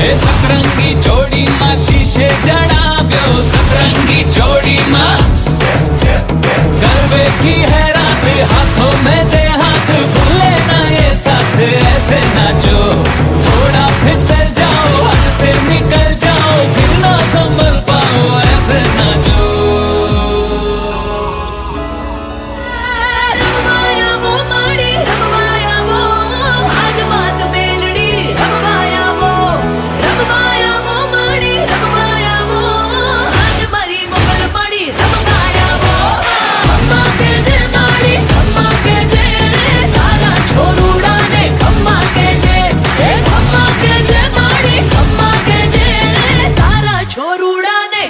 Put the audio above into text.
એ સતરંગી જોડીમાં શીશે જણાવ્યો સતરંગી જોડીમાં ગરબેથી है रात हाथों में दे हाथ भूले ना ये साथ ऐसे नाचो थोड़ा फिसल जाओ हाथ से निकल जाओ फिर ना संभल पाओ ऐसे नाचो रमवाया वो माड़ी रमवाया वो आज बात बेलड़ी रमवाया वो माड़ी रमवाया वो आज मरी मुगल पड़ी रमवाया वो खम्मा के जे माड़ी खम्मा के जे तारा छोरूड़ा ने खम्मा के जे खम्मा के जे माड़ी खम्मा के जे तारा छोरूड़ा ने